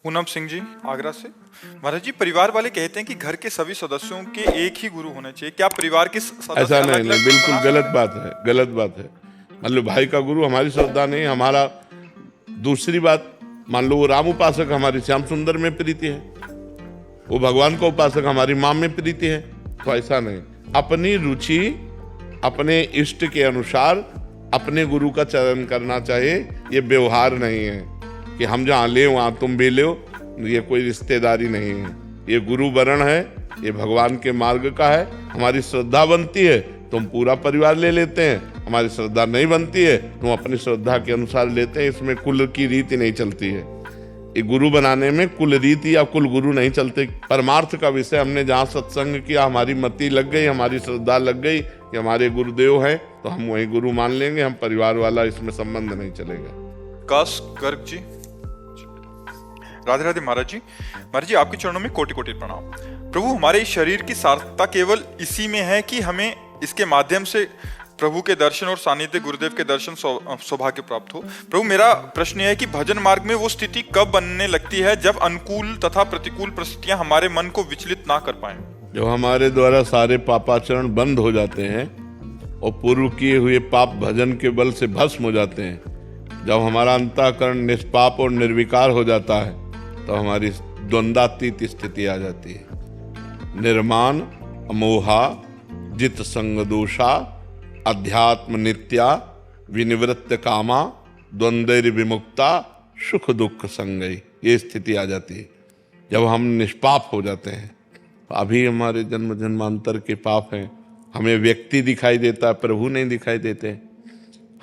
पूनम सिंह जी आगरा से। महाराज जी, परिवार वाले कहते हैं कि घर के सभी सदस्यों के एक ही गुरु होने चाहिए। क्या परिवार के सदस्य ऐसा अलग नहीं, अलग नहीं, बिल्कुल बना गलत सकते हैं? बात है, गलत बात है। मान लो भाई का गुरु हमारी श्रद्धा नहीं, हमारा दूसरी बात, मान लो वो राम उपासक हमारी श्याम सुंदर में प्रीति है, वो भगवान का उपासक हमारी माँ में प्रीति है। तो ऐसा नहीं, अपनी रुचि अपने इष्ट के अनुसार अपने गुरु का चयन करना चाहिए। ये व्यवहार नहीं है कि हम जहाँ ले वहाँ तुम भी लो, ये कोई रिश्तेदारी नहीं है। ये गुरु वरण है, ये भगवान के मार्ग का है। हमारी श्रद्धा बनती है तो हम पूरा परिवार ले लेते हैं, हमारी श्रद्धा नहीं बनती है तो हम अपनी श्रद्धा के अनुसार लेते हैं। इसमें कुल की रीति नहीं चलती है। ये गुरु बनाने में कुल रीति या कुल गुरु नहीं चलते। परमार्थ का विषय हमने जहाँ सत्संग किया, हमारी मति लग गई, हमारी श्रद्धा लग गई कि हमारे गुरुदेव हैं, तो हम वही गुरु मान लेंगे। हम परिवार वाला इसमें संबंध नहीं चलेगा। काश गर्ग जी, राधे राधे महाराज जी। महाराज जी, आपके चरणों में कोटि कोटि प्रणाम। प्रभु, हमारे इस शरीर की सार्थकता केवल इसी में है कि हमें इसके माध्यम से प्रभु के दर्शन और सानिध्य गुरुदेव के दर्शन सौभाग्य प्राप्त हो। प्रभु, मेरा प्रश्न है कि भजन मार्ग में वो स्थिति कब बनने लगती है जब अनुकूल तथा प्रतिकूल परिस्थितियां हमारे मन को विचलित ना कर पाएं? जब हमारे द्वारा सारे पापाचरण बंद हो जाते हैं और पूर्व किए हुए पाप भजन के बल से भस्म हो जाते हैं, जब हमारा अंतःकरण निष्पाप और निर्विकार हो जाता है, तो हमारी द्वंद्वातीत स्थिति आ जाती है। निर्माण अमोहा जित संग दोषा अध्यात्म नित्या विनिवृत्त कामा द्वंद्वैर विमुक्ता सुख दुख संगई, ये स्थिति आ जाती है जब हम निष्पाप हो जाते हैं। अभी हमारे जन्म जन्मांतर के पाप हैं, हमें व्यक्ति दिखाई देता है, प्रभु नहीं दिखाई देते।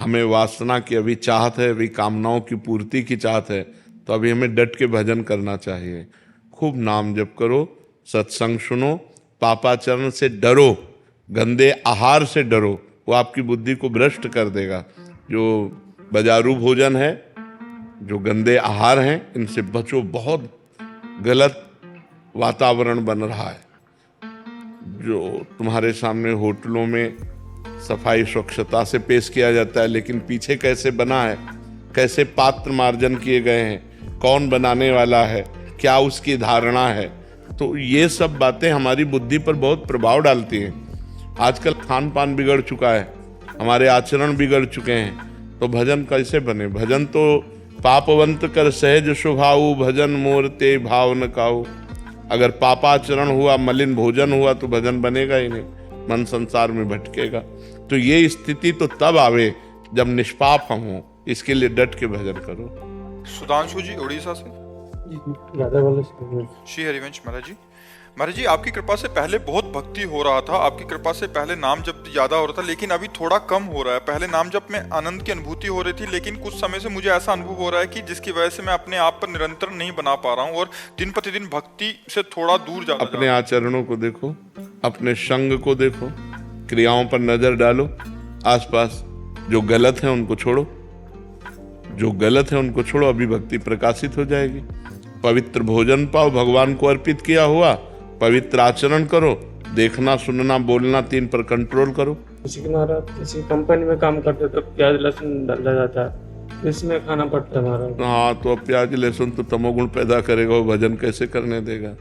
हमें वासना की अभी चाहत है, अभी कामनाओं की पूर्ति की चाहत है, तो अभी हमें डट के भजन करना चाहिए। खूब नाम जप करो, सत्संग सुनो, पापाचरण से डरो, गंदे आहार से डरो, वो आपकी बुद्धि को भ्रष्ट कर देगा। जो बाजारू भोजन है, जो गंदे आहार हैं, इनसे बचो। बहुत गलत वातावरण बन रहा है। जो तुम्हारे सामने होटलों में सफाई स्वच्छता से पेश किया जाता है, लेकिन पीछे कैसे बना है, कैसे पात्र मार्जन किए गए हैं, कौन बनाने वाला है, क्या उसकी धारणा है, तो ये सब बातें हमारी बुद्धि पर बहुत प्रभाव डालती हैं। आजकल खान पान बिगड़ चुका है, हमारे आचरण बिगड़ चुके हैं, तो भजन कैसे बने? भजन तो पापवंत कर सहज स्वभाव, भजन मोरते भाव न काऊ। अगर पापाचरण हुआ, मलिन भोजन हुआ, तो भजन बनेगा ही नहीं, मन संसार में भटकेगा। तो ये स्थिति तो तब आवे जब निष्पाप हम हों। इसके लिए डट के भजन करो। सुधांशु जी उड़ीसा से। श्री हरिवंश महाराज जी। महाराज जी, आपकी कृपा से पहले बहुत भक्ति हो रहा था, आपकी कृपा से पहले नाम जप ज्यादा हो रहा था, लेकिन अभी थोड़ा कम हो रहा है। पहले नाम जप में आनंद की अनुभूति हो रही थी, लेकिन कुछ समय से मुझे ऐसा अनुभव हो रहा है कि जिसकी वजह से मैं अपने आप पर निरंतर नहीं बना पा रहा हूँ और दिन प्रतिदिन भक्ति से थोड़ा दूर जा रहा हूं। अपने आचरणों को देखो, अपने संग को देखो, क्रियाओं पर नजर डालो, आसपास जो गलत है उनको छोड़ो, जो गलत है उनको छोड़ो, अभी भक्ति प्रकाशित हो जाएगी। पवित्र भोजन पाओ, भगवान को अर्पित किया हुआ, पवित्र आचरण करो, देखना सुनना बोलना 3 पर कंट्रोल करो। किसी कंपनी में काम करते तो प्याज लहसुन डाला जाता है, इसमें खाना पड़ता है हमारा। हाँ, तो अब प्याज लहसुन तो तमोगुण पैदा करेगा, वो भजन कैसे करने देगा?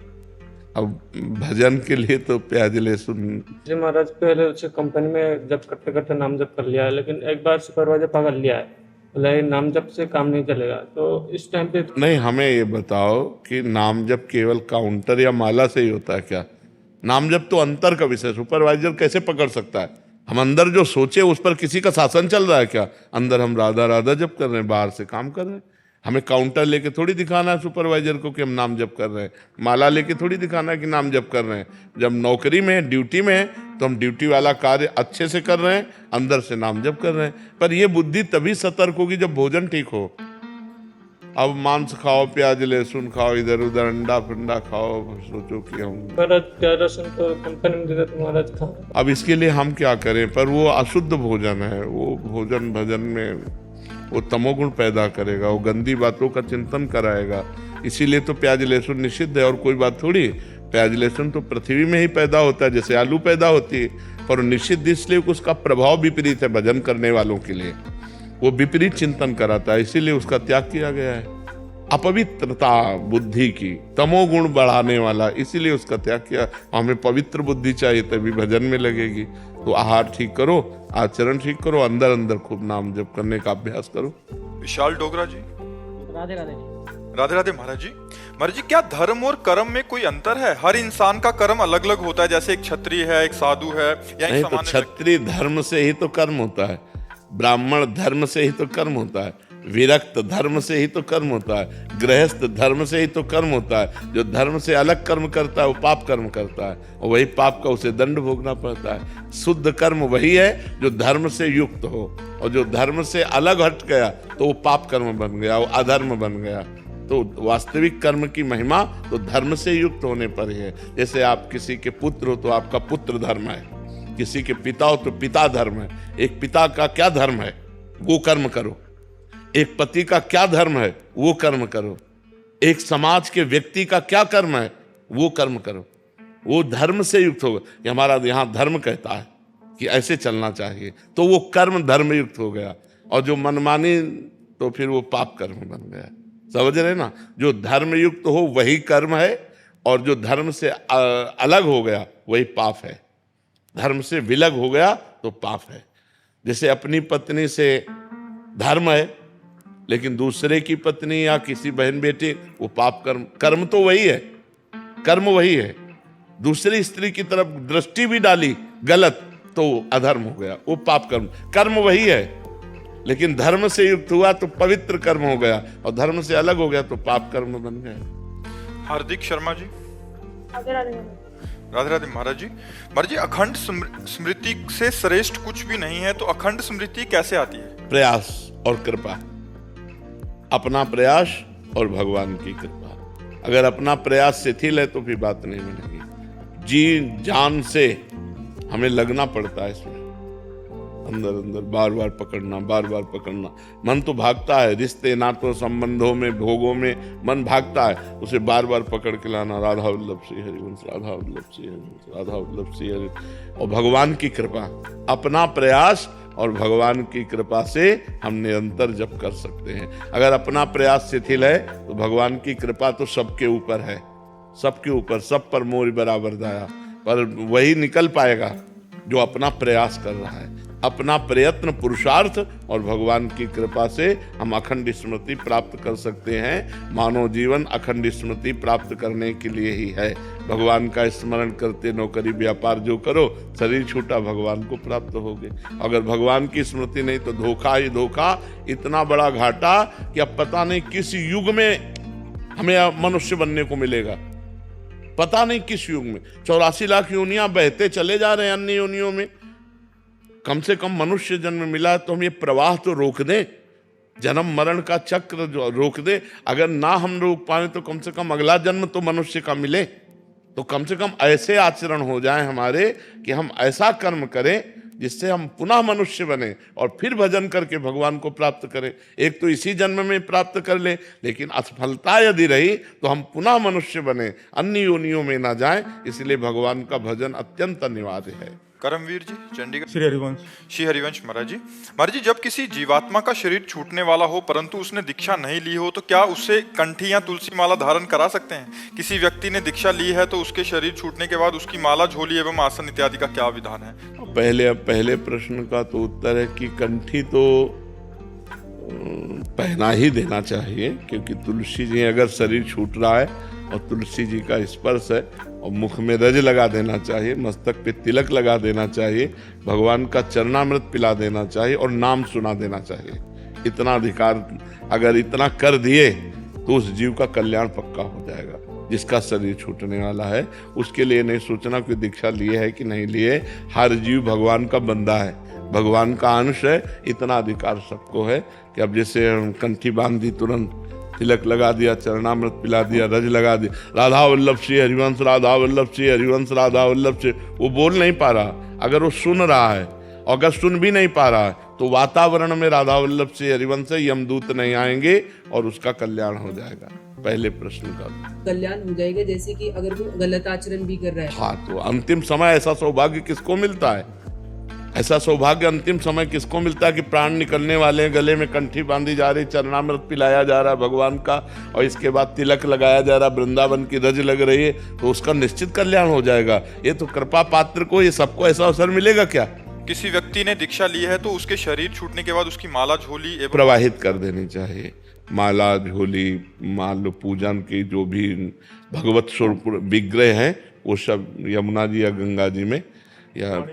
अब भजन के लिए तो प्याज लहसुन। जी महाराज, पहले उसे कंपनी में जब करते करते नाम जप कर लिया है, लेकिन एक बार सुपरवाइजर पकड़ लिया है, बोला नाम जप से काम नहीं चलेगा। तो इस टाइम पे नहीं, हमें ये बताओ कि नाम जप केवल काउंटर या माला से ही होता है क्या? नाम जप तो अंतर का विषय, सुपरवाइजर कैसे पकड़ सकता है? हम अंदर जो सोचे उस पर किसी का शासन चल रहा है क्या? अंदर हम राधा राधा जप कर रहे हैं, बाहर से काम कर रहे हैं। हमें काउंटर लेके थोड़ी दिखाना है सुपरवाइजर को कि हम नाम जप कर रहे हैं, माला लेके थोड़ी दिखाना है कि नाम जप कर रहे हैं। जब नौकरी में ड्यूटी में है तो हम ड्यूटी वाला कार्य अच्छे से कर रहे हैं, अंदर से नाम जप कर रहे हैं। पर यह बुद्धि तभी सतर्क होगी जब भोजन ठीक हो। अब मांस खाओ, प्याज लहसुन खाओ, इधर उधर अंडा फिंडा खाओ, सोचो कि हम प्याज लहसुन तो कंपनी में देते तो महाराज खा। अब इसके लिए हम क्या करें? पर वो अशुद्ध भोजन है, वो भोजन भजन में वो तमोगुण पैदा करेगा, वो गंदी बातों का चिंतन कराएगा। इसीलिए तो प्याज लहसुन निषिद्ध है, और कोई बात थोड़ी। प्याज लहसुन तो पृथ्वी में ही पैदा होता है, जैसे आलू पैदा होती है, पर निषिद्ध इसलिए उसका प्रभाव विपरीत है भजन करने वालों के लिए। वो विपरीत चिंतन कराता है, इसीलिए उसका त्याग किया गया है। अपवित्रता बुद्धि की, तमोगुण बढ़ाने वाला, इसीलिए उसका त्याग किया। हमें पवित्र बुद्धि चाहिए तभी भजन में लगेगी। तो आहार ठीक करो, आचरण ठीक करो, अंदर अंदर खूब नाम जप करने का अभ्यास करो। विशाल डोगरा जी। राधे राधे। राधे राधे महाराज जी। महाराज जी, क्या धर्म और कर्म में कोई अंतर है? हर इंसान का कर्म अलग अलग होता है, जैसे एक क्षत्रिय है, एक साधु है, या एक नहीं, तो सामान्य क्षत्रिय धर्म से ही तो कर्म होता है, ब्राह्मण धर्म से ही तो कर्म होता है, विरक्त धर्म से ही तो कर्म होता है, गृहस्थ धर्म से ही तो कर्म होता है। जो धर्म से अलग कर्म करता है वो पाप कर्म करता है, और वही पाप का उसे दंड भोगना पड़ता है। शुद्ध कर्म वही है जो धर्म से युक्त हो, और जो धर्म से अलग हट गया तो वो पाप कर्म बन गया, वो अधर्म बन गया। तो वास्तविक कर्म की महिमा तो धर्म से युक्त होने पर ही है। जैसे आप किसी के पुत्र हो तो आपका पुत्र धर्म है, किसी के पिता हो तो पिता धर्म है। एक पिता का क्या धर्म है, वो कर्म करो। एक पति का क्या धर्म है, वो कर्म करो। एक समाज के व्यक्ति का क्या कर्म है, वो कर्म करो। वो धर्म से युक्त होगा कि हमारा यहाँ धर्म कहता है कि ऐसे चलना चाहिए, तो वो कर्म धर्म युक्त हो गया। और जो मनमानी, तो फिर वो पाप कर्म बन गया। समझ रहे ना? जो धर्म युक्त हो वही कर्म है, और जो धर्म से अलग हो गया वही पाप है। धर्म से विलग हो गया तो पाप है। जैसे अपनी पत्नी से धर्म है, लेकिन दूसरे की पत्नी या किसी बहन बेटी, वो पाप कर्म। कर्म तो वही है, कर्म वही है। दूसरी स्त्री की तरफ दृष्टि भी डाली गलत तो अधर्म हो गया, वो पाप कर्म। कर्म वही है, लेकिन धर्म से युक्त हुआ तो पवित्र कर्म हो गया, और धर्म से अलग हो गया तो पाप कर्म बन गया। हार्दिक शर्मा जी। राधे राधे। राधे राधे महाराज जी। महाराज जी, अखंड स्मृति से श्रेष्ठ कुछ भी नहीं है, तो अखंड स्मृति कैसे आती है? प्रयास और कृपा, अपना प्रयास और भगवान की कृपा। अगर अपना प्रयास शिथिल है तो फिर बात नहीं बनेगी। जी जान से हमें लगना पड़ता है इसमें, अंदर अंदर बार बार पकड़ना। मन तो भागता है, रिश्ते नातों संबंधों में, भोगों में मन भागता है, उसे बार बार पकड़ के लाना। राधा वल्लभ श्री हरिवंश, राधा वल्लभ श्री हरिवंश, राधा वल्लभ श्री हरिवंश। और भगवान की कृपा, अपना प्रयास और भगवान की कृपा से हम निरंतर जप कर सकते हैं। अगर अपना प्रयास शिथिल है तो भगवान की कृपा तो सबके ऊपर है, सबके ऊपर, सब पर मोर बराबर दया। पर वही निकल पाएगा जो अपना प्रयास कर रहा है, अपना प्रयत्न, पुरुषार्थ, और भगवान की कृपा से हम अखंड स्मृति प्राप्त कर सकते हैं। मानव जीवन अखंड स्मृति प्राप्त करने के लिए ही है। भगवान का स्मरण करते नौकरी व्यापार जो करो, शरीर छूटा भगवान को प्राप्त होगे। अगर भगवान की स्मृति नहीं तो धोखा ही धोखा, इतना बड़ा घाटा कि अब पता नहीं किस युग में हमें मनुष्य बनने को मिलेगा, पता नहीं किस युग में। 84 लाख योनियां बहते चले जा रहे हैं अन्य योनियों में। कम से कम मनुष्य जन्म मिला है तो हम ये प्रवाह तो रोक दें, जन्म मरण का चक्र जो रोक दे। अगर ना हम रोक पाए तो कम से कम अगला जन्म तो मनुष्य का मिले, तो कम से कम ऐसे आचरण हो जाए हमारे कि हम ऐसा कर्म करें जिससे हम पुनः मनुष्य बने और फिर भजन करके भगवान को प्राप्त करें। एक तो इसी जन्म में प्राप्त कर ले, लेकिन असफलता यदि रही तो हम पुनः मनुष्य बने, अन्य योनियों में ना जाएं। इसलिए भगवान का भजन अत्यंत अनिवार्य है। करमवीर जी, चंडीगढ़। श्री हरिवंश। श्री हरिवंश महाराज जी। महाराज जी, जब किसी जीवात्मा का शरीर छूटने वाला हो परंतु उसने दीक्षा नहीं ली हो, तो क्या उससे कंठी या तुलसी माला धारण करा सकते हैं? किसी व्यक्ति ने दीक्षा ली है तो उसके शरीर छूटने के बाद उसकी माला, झोली एवं आसन इत्यादि का क्या विधान है? पहले प्रश्न का तो उत्तर है कि कंठी तो पहना ही देना चाहिए, क्योंकि तुलसी जी अगर शरीर छूट रहा है और तुलसी जी का स्पर्श है, और मुख में रज लगा देना चाहिए, मस्तक पे तिलक लगा देना चाहिए, भगवान का चरणामृत पिला देना चाहिए और नाम सुना देना चाहिए। इतना अधिकार अगर इतना कर दिए तो उस जीव का कल्याण पक्का हो जाएगा। जिसका शरीर छूटने वाला है उसके लिए नहीं सोचना कि दीक्षा लिए है कि नहीं लिए। हर जीव भगवान का बंदा है, भगवान का अंश है। इतना अधिकार सबको है कि अब जैसे कंठी बांध दी, तुरंत तिलक लगा दिया, चरणामृत पिला दिया, रज लगा दिया, राधा वल्लभ श्री हरिवंश, राधा वल्लभ श्री हरिवंश, राधा वल्लभ श्री, वो बोल नहीं पा रहा। अगर वो सुन रहा है, अगर सुन भी नहीं पा रहा है, तो वातावरण में राधा वल्लभ श्री हरिवंश से यमदूत नहीं आएंगे और उसका कल्याण हो जाएगा। पहले प्रश्न का कल्याण हो जाएगा, जैसे कि अगर वो गलत आचरण भी कर रहा है। हाँ, तो अंतिम समय ऐसा सौभाग्य किसको मिलता है? ऐसा सौभाग्य अंतिम समय किसको मिलता है कि प्राण निकलने वाले हैं, गले में कंठी बांधी जा रही, चरणामृत पिलाया जा रहा है भगवान का, और इसके बाद तिलक लगाया जा रहा, वृंदावन की रज लग रही है, तो उसका निश्चित कल्याण हो जाएगा। ये तो कृपा पात्र को, ये सबको ऐसा अवसर मिलेगा क्या? किसी व्यक्ति ने दीक्षा ली है तो उसके शरीर छूटने के बाद उसकी माला झोली एवं प्रवाहित कर देनी चाहिए। माला झोली, मान लो पूजन की जो भी भगवत स्वरूप विग्रह हैं वो सब यमुना जी या गंगा जी में या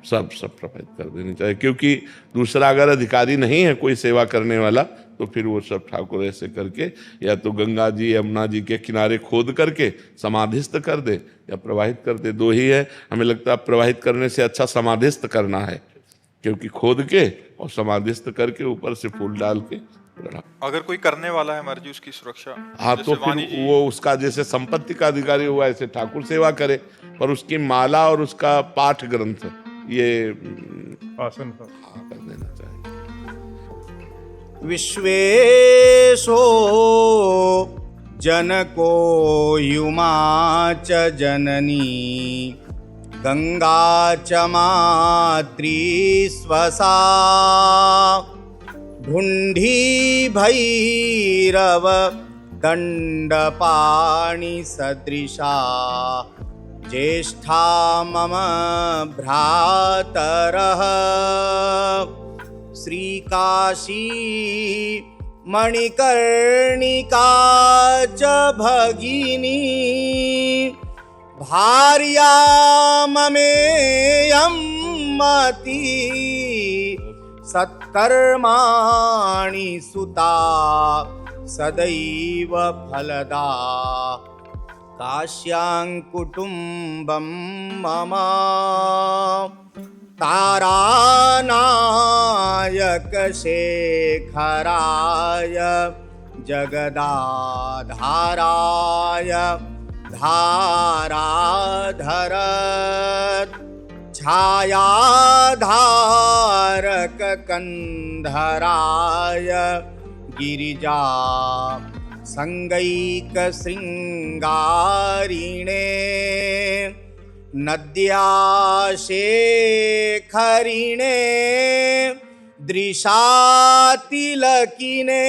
सब प्रवाहित कर देनी चाहिए। क्योंकि दूसरा अगर अधिकारी नहीं है कोई सेवा करने वाला तो फिर वो सब ठाकुर ऐसे करके या तो गंगा जी यमुना जी के किनारे खोद करके समाधिस्थ कर दे या प्रवाहित कर दे। दो ही है, हमें लगता है प्रवाहित करने से अच्छा समाधिस्थ करना है, क्योंकि खोद के और समाधिस्थ करके ऊपर से फूल डाल के। अगर कोई करने वाला है हमारे जी उसकी सुरक्षा, हाँ, तो फिर वो उसका जैसे संपत्ति का अधिकारी हुआ ऐसे ठाकुर सेवा करे, पर उसकी माला और उसका पाठ ग्रंथ ये आसन कर देना चाहिए। विश्वेशो जनको युमा च जननी गंगा च मातृ स्वसा ढूंढी भैरव दंडपाणि सदृशा ज्येष्ठा मम भ्रातरः श्रीकाशी मणिकर्णिका च भगिनी भार्या ममेयं मती सत्कर्माणि सुता सदैव फलदा काश्यां कुटुम्बं मम तारानायक शेखराय जगदाधाराय धाराधर छायाधारक कंधराय गिरिजा संगैक श्रृंगारिणे नद्या शेखरिणे दृशातिलकिने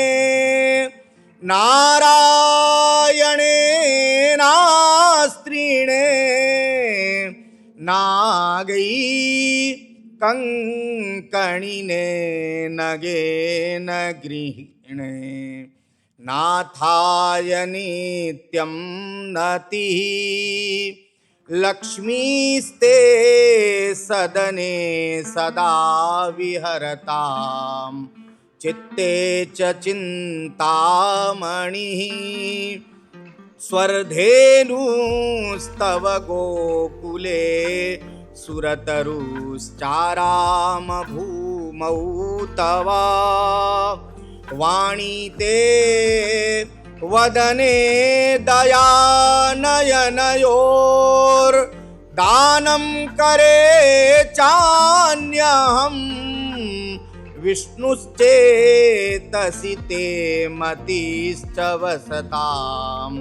नारायणे नास्त्रिणे नागै कंकणिने नगे न गृहिणे नाथाय नित्यं नतिः लक्ष्मीस्ते सदने सदा विहरतां चित्ते च चिन्तामणिः स्वर्धेनुस्तव गोकुले सुरतरुश्चाराम भूमौ तव वाणी ते वदने दयानयनयोर दानं करे चान्यहं विष्णुश्चेतसि ते मतिश्च वसतां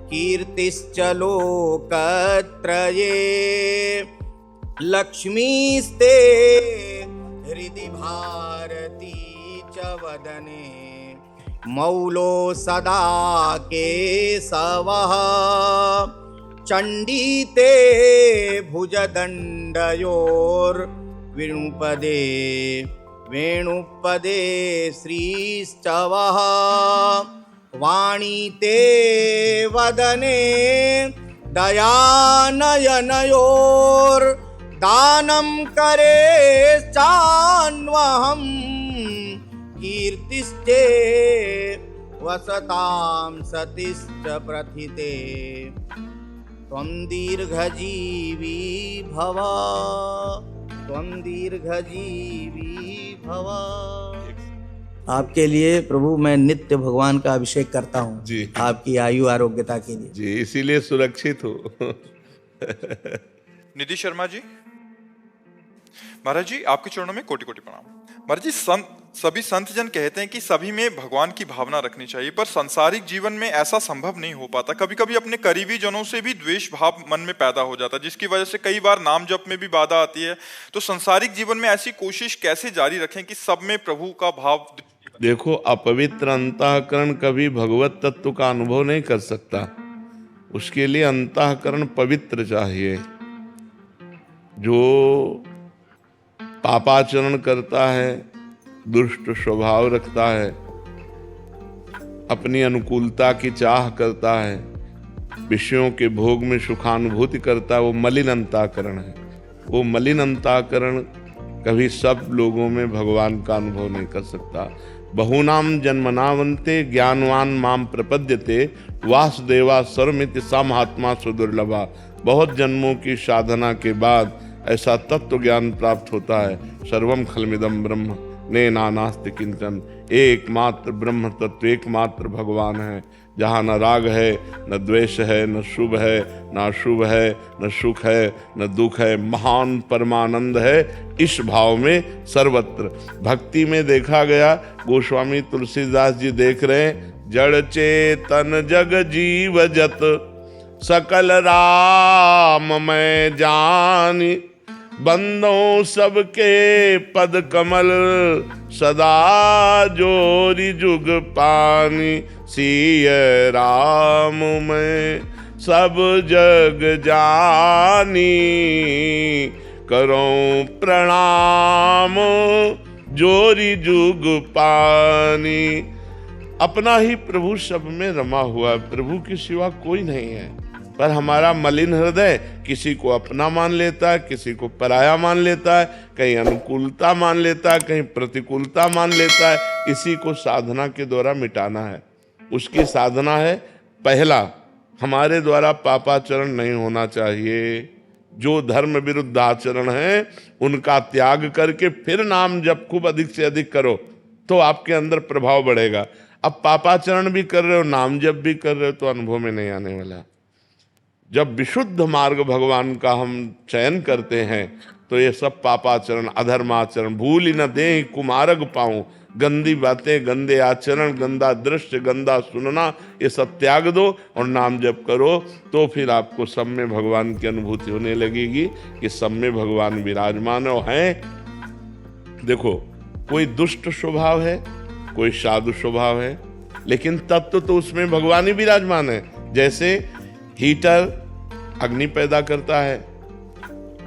कीर्तिश्च लोकत्रये लक्ष्मीस्ते हृदि भारती च वदने मौलो सदा केशवः चण्डी ते भुजदण्डयोर्वेणुपदे वेणुपदे श्रीश्चवः वाणी ते वदने दयानयनयोर्दानं करे चान्वहम् कीर्तिश्चे वसतां सतिश्च प्रथिते त्वं दीर्घजीवी भव त्वं दीर्घजीवी भव। आपके लिए प्रभु मैं नित्य भगवान का अभिषेक करता हूँ जी, आपकी आयु आरोग्यता के लिए जी, इसीलिए सुरक्षित हो। निधि शर्मा जी, महाराज जी आपके चरणों में कोटि कोटि प्रणाम। महाराज जी, संत सभी संत जन कहते हैं कि सभी में भगवान की भावना रखनी चाहिए, पर सांसारिक जीवन में ऐसा संभव नहीं हो पाता। कभी कभी अपने करीबी जनों से भी द्वेष भाव मन में पैदा हो जाता है, जिसकी वजह से कई बार नाम जप में भी बाधा आती है। तो सांसारिक जीवन में ऐसी कोशिश कैसे जारी रखें कि सब में प्रभु का भाव। देखो, अपवित्र अंतःकरण कभी भगवत तत्व का अनुभव नहीं कर सकता। उसके लिए अंतःकरण पवित्र चाहिए। जो पापाचरण करता है, दुष्ट स्वभाव रखता है, अपनी अनुकूलता की चाह करता है, विषयों के भोग में सुखानुभूति करता है, वो मलिन अंतःकरण है। वो मलिन अंतःकरण कभी सब लोगों में भगवान का अनुभव नहीं कर सकता। बहुनाम जन्मनावन्ते ज्ञानवान माम प्रपद्यते वासुदेवा सर्वमिति सा महात्मा सुदुर्लभा। बहुत जन्मों की साधना के बाद ऐसा तत्व ज्ञान प्राप्त होता है। सर्वम खलमिदम ब्रह्म ने नानास्ति किंचन। एकमात्र ब्रह्म तत्व, एकमात्र भगवान है, जहाँ न राग है, न द्वेष है, न शुभ है, न अशुभ है, न सुख है, न दुख है, महान परमानंद है। इस भाव में सर्वत्र भक्ति में देखा गया। गोस्वामी तुलसीदास जी देख रहे हैं, जड़ चेतन जग जीव जत सकल राम मैं जानी। बंदों सबके पद कमल सदा जोरी जुग पानी। सिय राम में सब जग जानी। करो प्रणाम जोरी जुग पानी। अपना ही प्रभु सब में रमा हुआ है, प्रभु के सिवा कोई नहीं है। पर हमारा मलिन हृदय किसी को अपना मान लेता है, किसी को पराया मान लेता है, कहीं अनुकूलता मान लेता है, कहीं प्रतिकूलता मान लेता है। इसी को साधना के द्वारा मिटाना है। उसकी साधना है, पहला, हमारे द्वारा पापाचरण नहीं होना चाहिए। जो धर्म विरुद्ध आचरण है उनका त्याग करके फिर नाम जप खूब अधिक से अधिक करो, तो आपके अंदर प्रभाव बढ़ेगा। अब पापाचरण भी कर रहे हो, नाम जप भी कर रहे हो, तो अनुभव में नहीं आने वाला। जब विशुद्ध मार्ग भगवान का हम चयन करते हैं तो ये सब पापाचरण, अधर्माचरण भूल ही न दे कुमार्ग पाऊं। गंदी बातें, गंदे आचरण, गंदा दृश्य, गंदा सुनना, ये सब त्याग दो और नाम जप करो, तो फिर आपको सब में भगवान की अनुभूति होने लगेगी कि सब में भगवान विराजमान हैं। देखो, कोई दुष्ट स्वभाव है, कोई साधु स्वभाव है, लेकिन तत्व तो उसमें भगवान ही विराजमान है। जैसे हीटर अग्नि पैदा करता है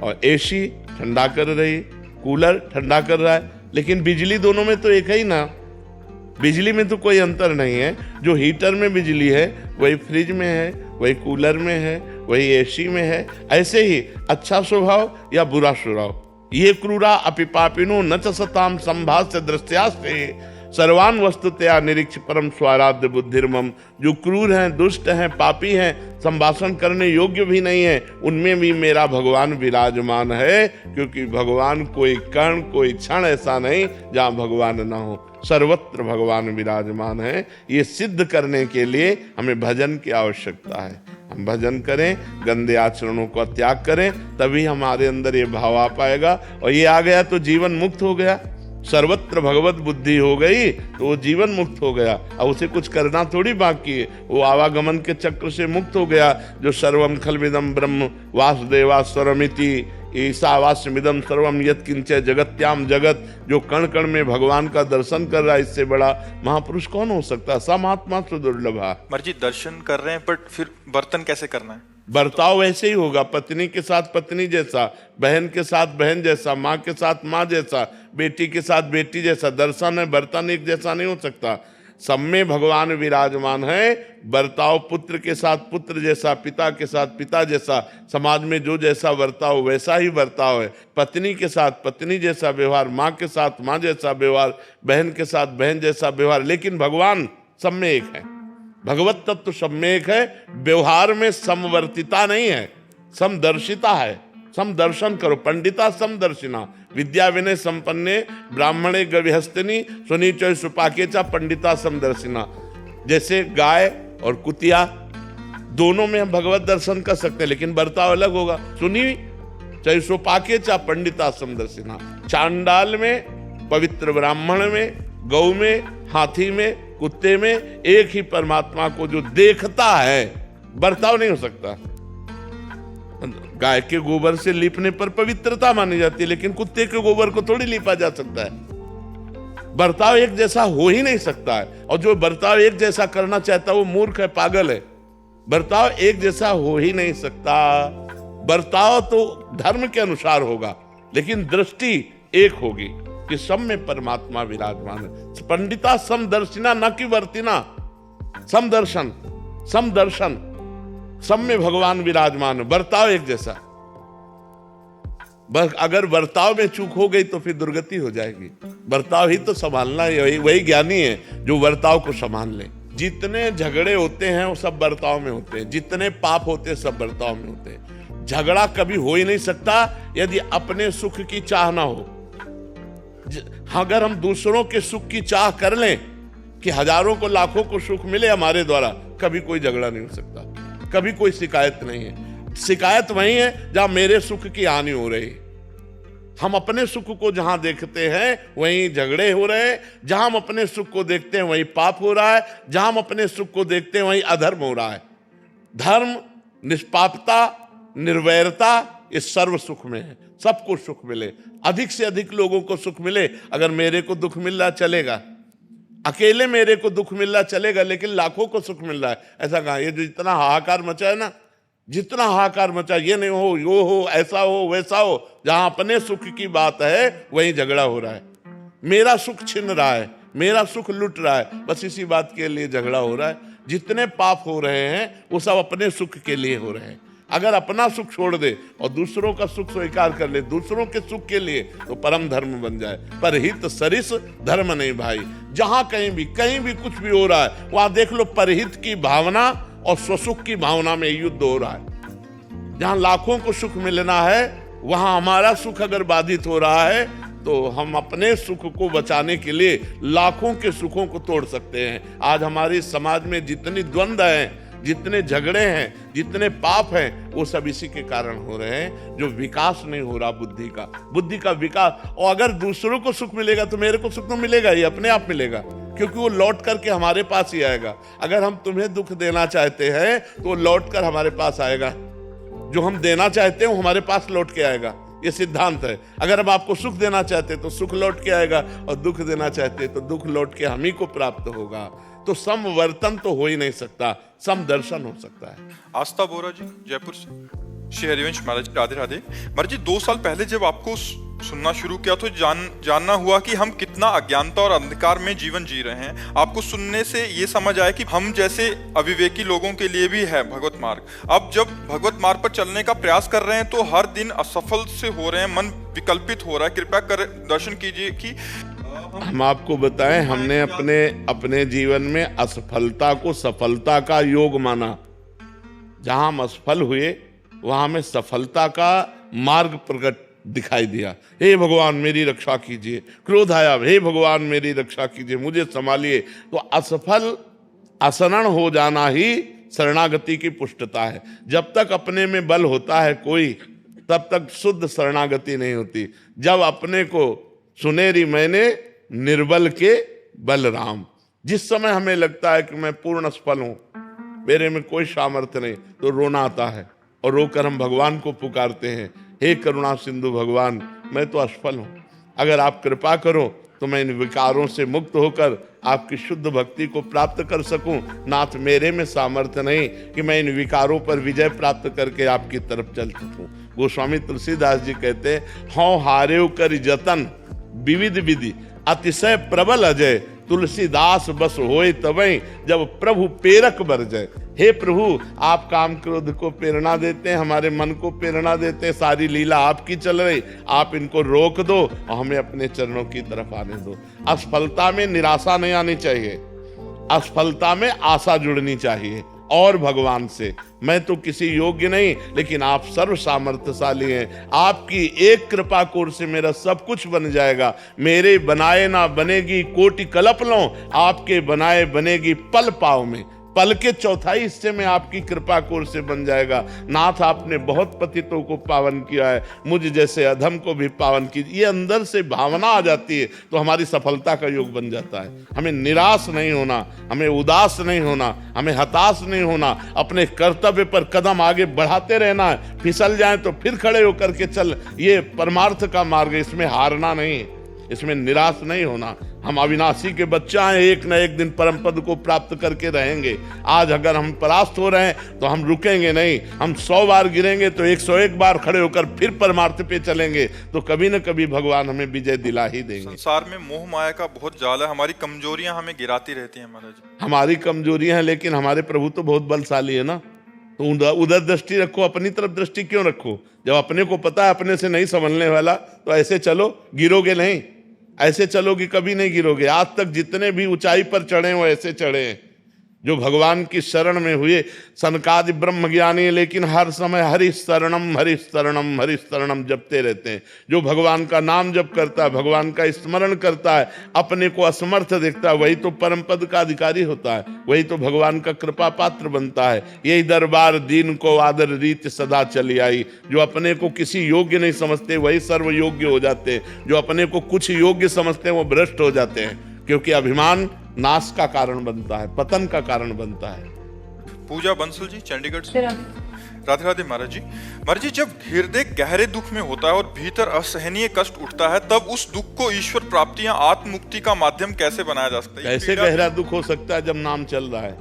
और एसी ठंडा कर रही, कूलर ठंडा कर रहा है, लेकिन बिजली दोनों में तो एक ही ना। बिजली में तो कोई अंतर नहीं है। जो हीटर में बिजली है वही फ्रिज में है, वही कूलर में है, वही एसी में है। ऐसे ही अच्छा स्वभाव या बुरा स्वभाव, ये क्रूरा अपि पापिनो न च सताम संभाष्य दृश्यास्ते सर्वान वस्तुतया निरीक्ष परम स्वाराध्य बुद्धिर्मम। जो क्रूर हैं, दुष्ट हैं, पापी हैं, संभाषण करने योग्य भी नहीं है, उनमें भी मेरा भगवान विराजमान है। क्योंकि भगवान कोई कण, कोई क्षण ऐसा नहीं जहाँ भगवान ना हो। सर्वत्र भगवान विराजमान है। ये सिद्ध करने के लिए हमें भजन की आवश्यकता है। हम भजन करें, गंदे आचरणों का त्याग करें, तभी हमारे अंदर ये भाव आ पाएगा। और ये आ गया तो जीवन मुक्त हो गया। सर्वत्र भगवत बुद्धि हो गई तो वो जीवन मुक्त हो गया। अब उसे कुछ करना थोड़ी बाकी है, वो आवागमन के चक्र से मुक्त हो गया। जो सर्वम खलविदम ब्रह्म वासुदेवा स्वरमिति ईशावास्यमिदम सर्वम यत् किंच जगत्याम जगत। जो कण कण में भगवान का दर्शन कर रहा है, इससे बड़ा महापुरुष कौन हो सकता है। सा महात्मा सुदुर्लभा। मर्जी दर्शन कर रहे हैं, बट फिर बर्तन कैसे करना है? बर्ताव वैसे ही होगा, पत्नी के साथ पत्नी जैसा, बहन के साथ बहन जैसा, माँ के साथ माँ जैसा, बेटी के साथ बेटी जैसा। दर्शन है, बर्तन एक जैसा नहीं हो सकता। सब में भगवान विराजमान है। बर्ताव पुत्र के साथ पुत्र जैसा, पिता के साथ पिता जैसा, समाज में जो जैसा बर्ताव वैसा ही बर्ताव है। पत्नी के साथ पत्नी जैसा व्यवहार, माँ के साथ माँ जैसा व्यवहार, बहन के साथ बहन जैसा व्यवहार। लेकिन भगवान सब में एक है, भगवत तत्व सब में एक है। व्यवहार में समवर्तिता नहीं है, समदर्शिता है। समदर्शन करो, पंडिता समदर्शिना विद्या विनय संपन्ने ब्राह्मणे गविहस्तिनी सुनीचय सुपाकेचा पंडिता समदर्शिना। जैसे गाय और कुतिया दोनों में हम भगवत दर्शन कर सकते हैं, लेकिन बर्ताव अलग होगा। सुनी चाहे सुपाकेचा पंडिता समदर्शिना। चांडाल में पवित्र ब्राह्मण में, गौ में, हाथी में, कुत्ते में एक ही परमात्मा को जो देखता है, बर्ताव नहीं हो सकता। गाय के गोबर से लीपने पर पवित्रता मानी जाती है, लेकिन कुत्ते के गोबर को थोड़ी लीपा जा सकता है। बर्ताव एक जैसा हो ही नहीं सकता है, और जो बर्ताव एक जैसा करना चाहता है वो मूर्ख है, पागल है। बर्ताव एक जैसा हो ही नहीं सकता। बर्ताव तो धर्म के अनुसार होगा, लेकिन दृष्टि एक होगी कि सब में परमात्मा विराजमान है। पंडिता समदर्शिना न कि वर्तिना, समदर्शन, समदर्शन, सब में भगवान विराजमान है। बर्ताव एक जैसा। अगर बर्ताव में चूक हो गई तो फिर दुर्गति हो जाएगी। बर्ताव ही तो संभालना है, वही ज्ञानी है जो बर्ताव को संभाल ले। जितने झगड़े होते हैं वो सब बर्ताव में होते हैं, जितने पाप होते हैं सब बर्ताव में होते हैं। झगड़ा कभी हो ही नहीं सकता यदि अपने सुख की चाह ना हो। अगर हम दूसरों के सुख की चाह कर लें कि हजारों को लाखों को सुख मिले हमारे द्वारा, कभी कोई झगड़ा नहीं हो सकता, कभी कोई शिकायत नहीं है। शिकायत वही है जहां मेरे सुख की हानि हो रही है। हम अपने सुख को जहां देखते हैं वहीं झगड़े हो रहे हैं, जहां हम अपने सुख को देखते हैं वहीं पाप हो रहा है, जहां हम अपने सुख को देखते हैं वहीं अधर्म हो रहा है। धर्म, निष्पापता, निर्वैरता, ये सर्व सुख में है। सबको सुख मिले, अधिक से अधिक लोगों को सुख मिले। अगर मेरे को दुख मिल रहा चलेगा, अकेले मेरे को दुख मिल रहा चलेगा, लेकिन लाखों को सुख मिल रहा है, ऐसा कहां? ये जो इतना हाहाकार मचा है ना, जितना हाहाकार मचा, ये नहीं हो, यो हो, ऐसा हो, वैसा हो, जहां अपने सुख की बात है वहीं झगड़ा हो रहा है। मेरा सुख छिन रहा है, मेरा सुख लुट रहा है, बस इसी बात के लिए झगड़ा हो रहा है। जितने पाप हो रहे हैं वो सब अपने सुख के लिए हो रहे हैं। अगर अपना सुख छोड़ दे और दूसरों का सुख स्वीकार कर ले, दूसरों के सुख के लिए, तो परम धर्म बन जाए। पर हित सरिस धर्म नहीं भाई। जहां कहीं भी कुछ भी हो रहा है, वहां देख लो परहित की भावना और स्वसुख की भावना में युद्ध हो रहा है। जहां लाखों को सुख मिलना है, वहां हमारा सुख अगर बाधित हो रहा है, तो हम अपने सुख को बचाने के लिए लाखों के सुखों को तोड़ सकते हैं। आज हमारे समाज में जितनी द्वंद्व हैं, जितने झगड़े हैं, जितने पाप हैं, वो सब इसी के कारण हो रहे हैं, जो विकास नहीं हो रहा बुद्धि का विकास। और अगर दूसरों को सुख मिलेगा तो मेरे को सुख तो मिलेगा ही, अपने आप मिलेगा, क्योंकि वो लौट करके हमारे पास ही आएगा। अगर हम तुम्हें दुख देना चाहते हैं तो वो लौट कर हमारे पास आएगा। जो हम देना चाहते हैं वो हमारे पास लौट के आएगा, ये सिद्धांत है। अगर हम आपको सुख देना चाहते हैं तो सुख लौट के आएगा, और दुख देना चाहते हैं तो दुख लौट के हम ही को प्राप्त होगा। तो समवर्तन तो हो ही नहीं सकता, समदर्शन हो सकता है। आस्था बोरा जी जयपुर से। श्री हरिवंश महाराज, राधे राधे। महाराज जी, 2 साल पहले जब आपको सुनना शुरू किया तो जानना हुआ कि हम कितना अज्ञानता और अंधकार में जीवन जी रहे हैं। आपको सुनने से ये समझ आया कि हम जैसे अविवेकी लोगों के लिए भी है भगवत मार्ग। अब जब भगवत मार्ग पर चलने का प्रयास कर रहे हैं तो हर दिन असफल से हो रहे हैं, मन विकल्पित हो रहा है। कृपया कर दर्शन कीजिए कि हम आपको बताएं, हमने अपने जीवन में असफलता को सफलता का योग माना। जहां हम असफल हुए वहां हमें सफलता का मार्ग प्रकट दिखाई दिया। हे भगवान मेरी रक्षा कीजिए। क्रोध आया, हे भगवान मेरी रक्षा कीजिए, मुझे संभालिए। तो असफल असरण हो जाना ही शरणागति की पुष्टता है। जब तक अपने में बल होता है कोई, तब तक शुद्ध शरणागति नहीं होती। जब अपने को सुनेरी मैंने निर्बल के बलराम, जिस समय हमें लगता है कि मैं पूर्ण असफल हूं, मेरे में कोई सामर्थ्य नहीं, तो रोना आता है और रोकर हम भगवान को पुकारते हैं, हे करुणा सिंधु भगवान, मैं तो असफल हूं, अगर आप कृपा करो तो मैं इन विकारों से मुक्त होकर आपकी शुद्ध भक्ति को प्राप्त कर सकूं। नाथ, मेरे में सामर्थ्य नहीं कि मैं इन विकारों पर विजय प्राप्त करके आपकी तरफ चल सकूं। गोस्वामी तुलसीदास जी कहते हैं, हौ हारेव कर जतन विविध विधि अतिशय प्रबल अजय, तुलसीदास बस होए तवै जब प्रभु प्रेरक बरजय। हे प्रभु, आप काम क्रोध को प्रेरणा देते हैं, हमारे मन को प्रेरणा देते हैं, सारी लीला आपकी चल रही, आप इनको रोक दो और हमें अपने चरणों की तरफ आने दो। असफलता में निराशा नहीं आनी चाहिए, असफलता में आशा जुड़नी चाहिए और भगवान से। मैं तो किसी योग्य नहीं, लेकिन आप सर्व सामर्थ्यशाली हैं। आपकी एक कृपा कोर से मेरा सब कुछ बन जाएगा। मेरे बनाए ना बनेगी कोटि कल्प लो, आपके बनाए बनेगी पल पाव में। पल के चौथाई हिस्से में आपकी कृपा कोर से बन जाएगा। नाथ आपने बहुत पतितों को पावन किया है, मुझ जैसे अधम को भी पावन कीजिए। ये अंदर से भावना आ जाती है तो हमारी सफलता का योग बन जाता है। हमें निराश नहीं होना, हमें उदास नहीं होना, हमें हताश नहीं होना, अपने कर्तव्य पर कदम आगे बढ़ाते रहना है। फिसल जाए तो फिर खड़े होकर के चल, ये परमार्थ का मार्ग है। इसमें हारना नहीं, इसमें निराश नहीं होना। हम अविनाशी के बच्चा हैं, एक न एक दिन परम पद को प्राप्त करके रहेंगे। आज अगर हम परास्त हो रहे हैं तो हम रुकेंगे नहीं। हम 100 बार गिरेंगे तो 101 बार खड़े होकर फिर परमार्थ पे चलेंगे, तो कभी न कभी भगवान हमें विजय दिला ही देंगे। संसार में मोह माया का बहुत जाल है, हमारी कमजोरियां हमें गिराती रहती हैं महाराज। हमारी कमजोरियां हैं, लेकिन हमारे प्रभु तो बहुत बलशाली है ना। तो उधर दृष्टि रखो, अपनी तरफ दृष्टि क्यों रखो? जब अपने को पता है अपने से नहीं संभलने वाला, तो ऐसे चलो, गिरोगे नहीं। ऐसे चलोगे कभी नहीं गिरोगे। आज तक जितने भी ऊंचाई पर चढ़े वो ऐसे चढ़े हैं, जो भगवान की शरण में हुए। सनकादि ब्रह्म ज्ञानी है, लेकिन हर समय हरि शरणम हरि शरणम हरि शरणम जपते रहते हैं। जो भगवान का नाम जप करता है, भगवान का स्मरण करता है, अपने को असमर्थ देखता है, वही तो परम पद का अधिकारी होता है, वही तो भगवान का कृपा पात्र बनता है। यही दरबार दीन को आदर रीत सदा चली आई। जो अपने को किसी योग्य नहीं समझते वही सर्व योग्य हो जाते हैं। जो अपने को कुछ योग्य समझते हैं वो भ्रष्ट हो जाते हैं, क्योंकि अभिमान नाश का कारण बनता है, पतन का कारण बनता है। पूजा बंसल जी चंडीगढ़ से। राधे राधे महाराज जी। महाराज जी, जब हृदय गहरे दुख में होता है और भीतर असहनीय कष्ट उठता है, तब उस दुख को ईश्वर प्राप्ति या आत्म मुक्ति का माध्यम कैसे बनाया जा सकता है? कैसे गहरा दुख हो सकता है जब नाम चल रहा है?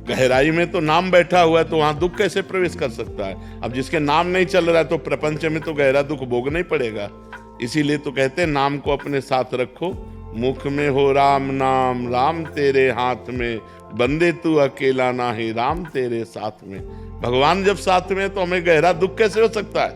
गहराई में तो नाम बैठा हुआ है, तो वहां दुख कैसे प्रवेश कर सकता है? अब जिसके नाम नहीं चल रहा है तो प्रपंच में तो गहरा दुख भोगना ही पड़ेगा। इसीलिए तो कहते हैं नाम को अपने साथ रखो। मुख में हो राम नाम, राम तेरे हाथ में, बंदे तू अकेला नाही, राम तेरे साथ में। भगवान जब साथ में, तो हमें गहरा दुख कैसे हो सकता है?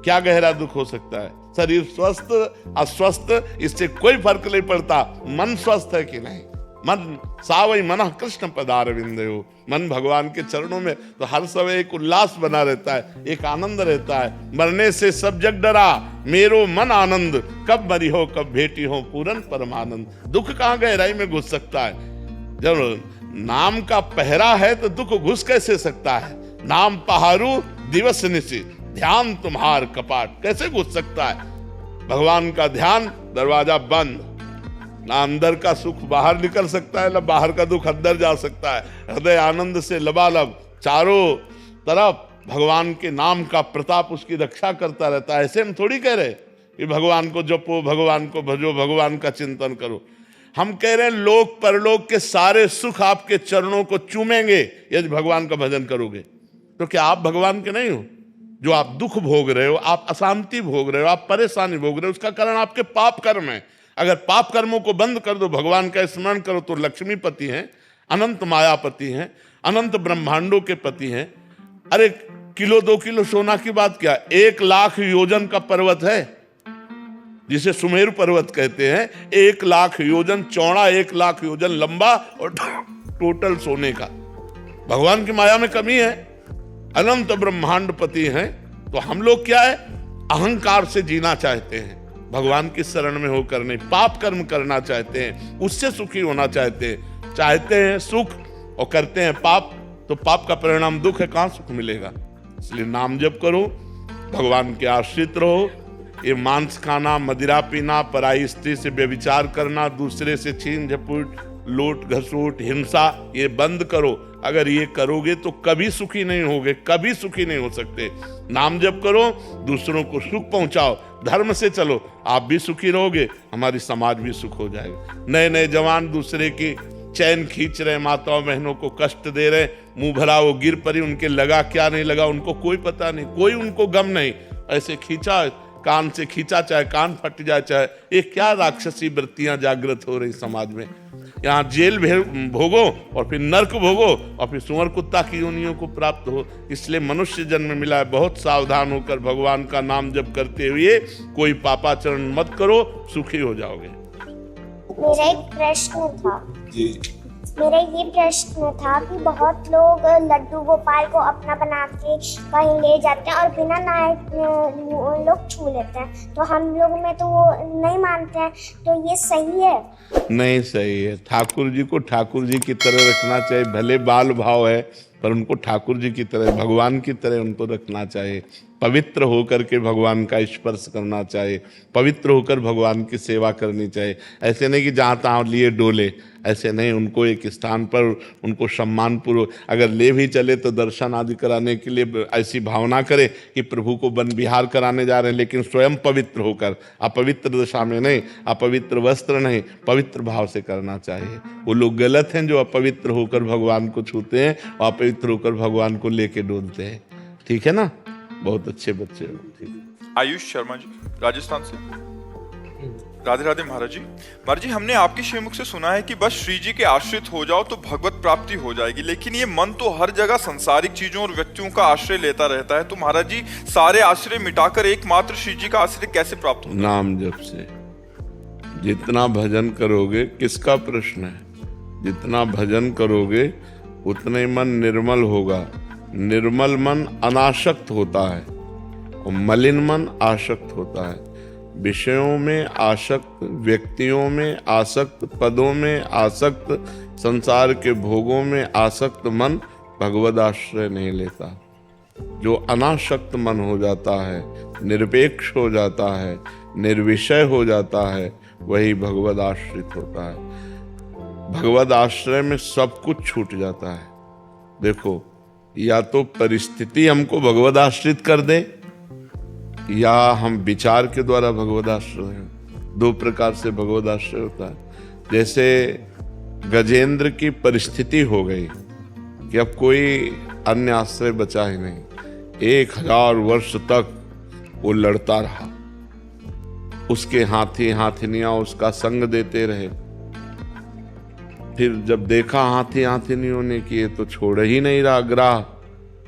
क्या गहरा दुख हो सकता है? शरीर स्वस्थ अस्वस्थ इससे कोई फर्क नहीं पड़ता, मन स्वस्थ है कि नहीं। मन सावई मन कृष्ण पदार विंदयो, मन भगवान के चरणों में तो हर समय एक उल्लास बना रहता है, एक आनंद रहता है। मरने से सब जग डरा, मेरो मन आनंद, कब मरी हो कब भेटी हो पूरन परमानंद। दुख कहाँ गहराई में घुस सकता है? जब नाम का पहरा है तो दुख घुस कैसे सकता है? नाम पहारू दिवस निशि, ध्यान तुम्हार कपाट, कैसे घुस सकता है? भगवान का ध्यान, दरवाजा बंद। ना अंदर का सुख बाहर निकल सकता है, ना बाहर का दुख अंदर जा सकता है। हृदय आनंद से लबालब, चारों तरफ भगवान के नाम का प्रताप उसकी रक्षा करता रहता है। ऐसे हम थोड़ी कह रहे कि भगवान को जपो, भगवान को भजो, भगवान का चिंतन करो। हम कह रहे हैं लोक परलोक के सारे सुख आपके चरणों को चूमेंगे यदि भगवान का भजन करोगे। तो क्या आप भगवान के नहीं हो? जो आप दुख भोग रहे हो, आप अशांति भोग रहे हो, आप परेशानी भोग रहे हो, उसका कारण आपके पाप कर्म है। अगर पाप कर्मों को बंद कर दो, भगवान का स्मरण करो, तो लक्ष्मीपति हैं, अनंत मायापति हैं, अनंत ब्रह्मांडों के पति हैं। अरे किलो 2 किलो सोना की बात क्या, 1 लाख योजन का पर्वत है जिसे सुमेरु पर्वत कहते हैं। 1 लाख योजन चौड़ा, 1 लाख योजन लंबा, और टोटल सोने का। भगवान की माया में कमी है? अनंत ब्रह्मांड पति हैं। तो हम लोग क्या है, अहंकार से जीना चाहते हैं, भगवान की शरण में होकर नहीं। पाप कर्म करना चाहते हैं, उससे सुखी होना चाहते हैं सुख, और करते हैं पाप, तो पाप का परिणाम दुख है, कहां सुख मिलेगा? इसलिए नाम जप करो, भगवान के आश्रित रहो। ये मांस खाना, मदिरा पीना, पराई स्त्री से व्यभिचार करना, दूसरे से छीन झपट, लूट घसूट, हिंसा, ये बंद करो। अगर ये करोगे तो कभी सुखी नहीं होगे, कभी सुखी नहीं हो सकते। नाम जप करो, दूसरों को सुख पहुंचाओ, धर्म से चलो, आप भी सुखी रहोगे, हमारी समाज भी सुख हो जाएगा। नए नए जवान दूसरे की चैन खींच रहे, माताओं बहनों को कष्ट दे रहे, मुंह भरा वो गिर पड़ी, उनके लगा क्या नहीं लगा उनको कोई पता नहीं, कोई उनको गम नहीं। ऐसे खींचा, कान से खींचा, चाहे कान फट जाए, चाहे ये क्या राक्षसी वृत्तियां जागृत हो रही समाज में। यहाँ जेल भोगो और फिर नर्क भोगो और फिर सुअर कुत्ता की योनियों को प्राप्त हो। इसलिए मनुष्य जन्म मिला है, बहुत सावधान होकर भगवान का नाम जप करते हुए कोई पापाचरण मत करो, सुखी हो जाओगे। मेरा एक प्रश्न था जी। मेरा ये प्रश्न था कि बहुत लोग लड्डू गोपाल को अपना बना के कहीं ले जाते हैं और बिना नहाए लोग छू लेते हैं, तो हम लोग में तो वो नहीं मानते हैं, तो ये सही है? नहीं सही है। ठाकुर जी को ठाकुर जी की तरह रखना चाहिए, भले बाल भाव है पर उनको ठाकुर जी की तरह, भगवान की तरह उनको रखना चाहिए। पवित्र होकर के भगवान का स्पर्श करना चाहिए, पवित्र होकर भगवान की सेवा करनी चाहिए। ऐसे नहीं कि जहाँ तहाँ लिए डोले, ऐसे नहीं। उनको एक स्थान पर उनको सम्मानपूर्वक अगर ले भी चले तो दर्शन आदि कराने के लिए ऐसी भावना करे कि प्रभु को वन विहार कराने जा रहे हैं, लेकिन स्वयं पवित्र होकर, अपवित्र दशा में नहीं, अपवित्र वस्त्र नहीं, पवित्र भाव से करना चाहिए। वो लोग गलत हैं जो अपवित्र होकर भगवान को छूते हैं और अपवित्र होकर भगवान को लेके डोलते हैं। ठीक है ना? बहुत अच्छे बच्चे हो। ठीक है। आयुष शर्मा जी राजस्थान से। राधे राधे महाराज जी। महाराज जी, हमने आपके श्रीमुख से सुना है कि बस श्री जी के आश्रित हो जाओ तो भगवत प्राप्ति हो जाएगी, लेकिन ये मन तो हर जगह संसारिक चीजों और व्यक्तियों का आश्रय लेता रहता है। तो महाराज जी, सारे आश्रय मिटाकर एकमात्र श्री जी का आश्रय कैसे प्राप्त हो? नाम जप से। जितना भजन करोगे, किसका प्रश्न है? जितना भजन करोगे उतने मन निर्मल होगा। निर्मल मन अनासक्त होता है और मलिन मन आसक्त होता है। विषयों में आसक्त, व्यक्तियों में आसक्त, पदों में आसक्त, संसार के भोगों में आसक्त मन भगवद आश्रय नहीं लेता। जो अनासक्त मन हो जाता है, निरपेक्ष हो जाता है, निर्विषय हो जाता है, वही भगवद आश्रित होता है। भगवद आश्रय में सब कुछ छूट जाता है। देखो, या तो परिस्थिति हमको भगवद आश्रित कर दे या हम विचार के द्वारा भगवद आश्रय। दो प्रकार से भगवद आश्रय होता है। जैसे गजेंद्र की परिस्थिति हो गई कि अब कोई अन्य आश्रय बचा ही नहीं, 1000 वर्ष तक वो लड़ता रहा, उसके हाथी हाथिनियां उसका संग देते रहे। फिर जब देखा हाथी हाथिनियों ने कि ये तो छोड़ ही नहीं रहा ग्राह,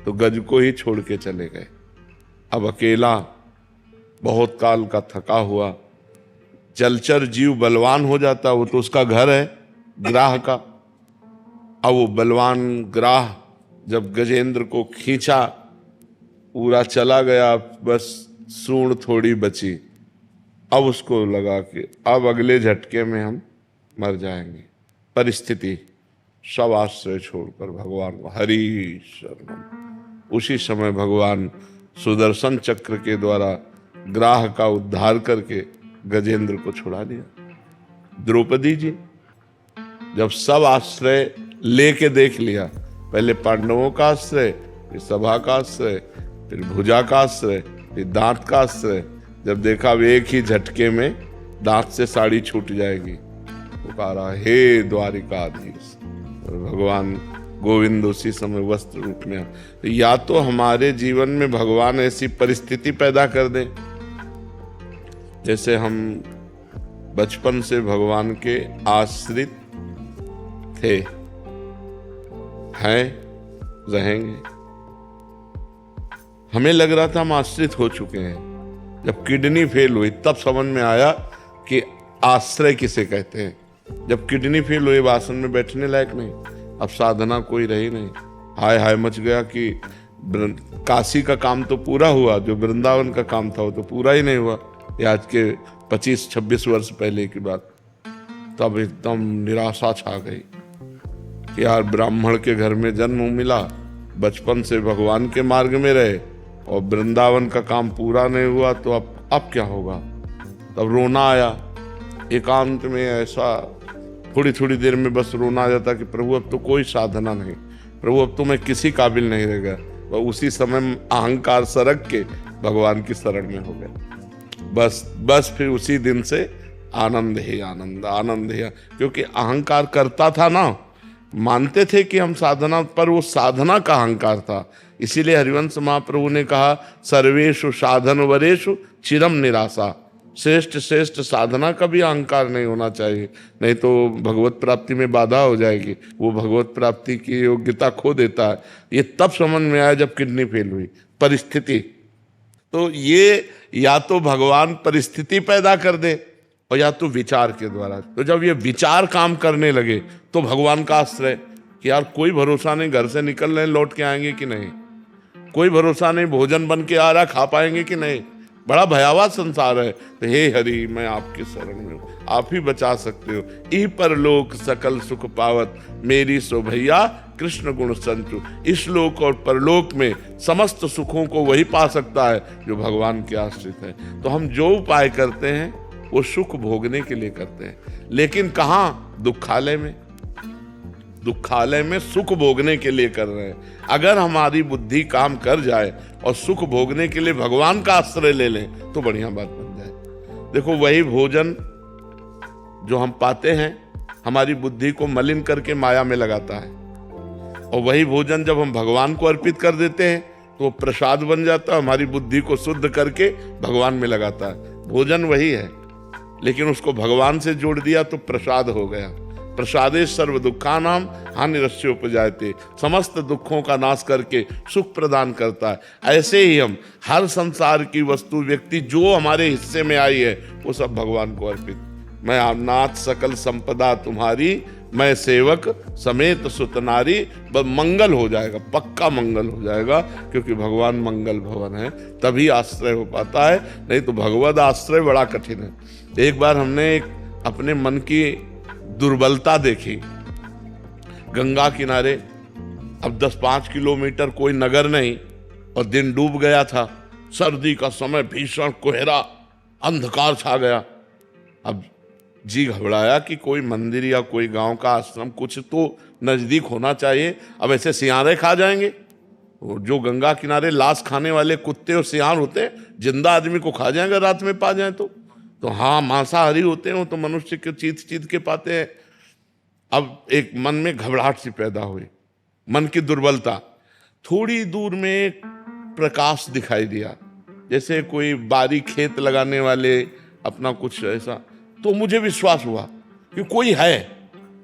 तो गज को ही छोड़ के चले गए। अब अकेला, बहुत काल का थका हुआ, जलचर जीव बलवान हो जाता, वो तो उसका घर है ग्राह का। अब वो बलवान ग्राह जब गजेंद्र को खींचा, पूरा चला गया, बस सूंड थोड़ी बची। अब उसको लगा कि अब अगले झटके में हम मर जाएंगे। परिस्थिति, सब आश्रय छोड़कर भगवान को हरि शरणम। उसी समय भगवान सुदर्शन चक्र के द्वारा ग्राह का उद्धार करके गजेंद्र को छुड़ा दिया। द्रौपदी जी जब सब आश्रय लेके देख लिया, पहले पांडवों का आश्रय, फिर सभा का आश्रय, फिर भुजा का आश्रय, फिर दांत का आश्रय, जब देखा वे एक ही झटके में दांत से साड़ी छूट जाएगी, पुकारा हे द्वारिकाधीश। भगवान गोविंद उसी समय वस्त्र रूप में। तो या तो हमारे जीवन में भगवान ऐसी परिस्थिति पैदा कर दे, जैसे हम बचपन से भगवान के आश्रित थे, हैं, रहेंगे। हमें लग रहा था हम आश्रित हो चुके हैं। जब किडनी फेल हुई तब समझ में आया कि आश्रय किसे कहते हैं। जब किडनी फेल हुई, आसन में बैठने लायक नहीं, अब साधना कोई रही नहीं। हाय हाय मच गया कि काशी का काम तो पूरा हुआ, जो वृंदावन का काम था वो तो पूरा ही नहीं हुआ। ये आज के 25-26 वर्ष पहले की बात। तब एकदम निराशा छा गई कि यार ब्राह्मण के घर में जन्म मिला, बचपन से भगवान के मार्ग में रहे और वृंदावन का काम पूरा नहीं हुआ, तो अब क्या होगा। तब रोना आया एकांत में। ऐसा थोड़ी थोड़ी देर में बस रोना आ जाता कि प्रभु अब तो कोई साधना नहीं, प्रभु अब तो मैं किसी काबिल नहीं रह गया। और उसी समय अहंकार सरक के भगवान की शरण में हो गया। बस फिर उसी दिन से आनंद ही आनंद, आनंद ही, क्योंकि अहंकार करता था ना, मानते थे कि हम साधना, पर वो साधना का अहंकार था। इसीलिए हरिवंश महाप्रभु ने कहा सर्वेषु साधन वरेषु चिरम निराशा। श्रेष्ठ श्रेष्ठ साधना का भी अहंकार नहीं होना चाहिए, नहीं तो भगवत प्राप्ति में बाधा हो जाएगी। वो भगवत प्राप्ति की योग्यता खो देता है। ये तब समझ में आया जब किडनी फेल हुई। परिस्थिति, तो ये या तो भगवान परिस्थिति पैदा कर दे और या तो विचार के द्वारा। तो जब ये विचार काम करने लगे तो भगवान का आश्रय कि यार कोई भरोसा नहीं, घर से निकल रहे लौट के आएंगे कि नहीं, कोई भरोसा नहीं भोजन बन के आ रहा खा पाएंगे कि नहीं, बड़ा भयावह संसार है। तो हे हरि मैं आपके शरण में हूँ, आप ही बचा सकते हो। इह परलोक सकल सुख पावत, मेरी सो भैया कृष्ण गुण संतु। इस लोक और परलोक में समस्त सुखों को वही पा सकता है जो भगवान के आश्रित है। तो हम जो उपाय करते हैं वो सुख भोगने के लिए करते हैं, लेकिन कहाँ? दुखालय में। दुखालय में सुख भोगने के लिए कर रहे हैं। अगर हमारी बुद्धि काम कर जाए और सुख भोगने के लिए भगवान का आश्रय ले लें तो बढ़िया बात बन जाए। देखो वही भोजन जो हम पाते हैं हमारी बुद्धि को मलिन करके माया में लगाता है, और वही भोजन जब हम भगवान को अर्पित कर देते हैं तो वो प्रसाद बन जाता है, हमारी बुद्धि को शुद्ध करके भगवान में लगाता है। भोजन वही है, लेकिन उसको भगवान से जोड़ दिया तो प्रसाद हो गया। प्रसादे सर्व दुखानाम हानिरस्योपजायते, समस्त दुखों का नाश करके सुख प्रदान करता है। ऐसे ही हम हर संसार की वस्तु व्यक्ति जो हमारे हिस्से में आई है वो सब भगवान को अर्पित। मैं नाथ सकल संपदा तुम्हारी, मैं सेवक समेत सुतनारी। मंगल हो जाएगा, पक्का मंगल हो जाएगा, क्योंकि भगवान मंगल भवन है, तभी आश्रय हो पाता है, नहीं तो भगवद आश्रय बड़ा कठिन है। एक बार हमने अपने मन की दुर्बलता देखी। गंगा किनारे अब 10-5 किलोमीटर कोई नगर नहीं और दिन डूब गया था, सर्दी का समय, भीषण कोहरा, अंधकार छा गया। अब जी घबराया कि कोई मंदिर या कोई गांव का आश्रम कुछ तो नजदीक होना चाहिए। अब ऐसे सियारे खा जाएंगे, जो गंगा किनारे लाश खाने वाले कुत्ते और सियार होते हैं, जिंदा आदमी को खा जाएंगे रात में पा जाए तो हाँ मांसाहारी होते हैं, तो मनुष्य के चीत के पाते हैं। अब एक मन में घबराहट सी पैदा हुई, मन की दुर्बलता। थोड़ी दूर में एक प्रकाश दिखाई दिया, जैसे कोई बारी खेत लगाने वाले अपना कुछ ऐसा। तो मुझे विश्वास हुआ कि कोई है।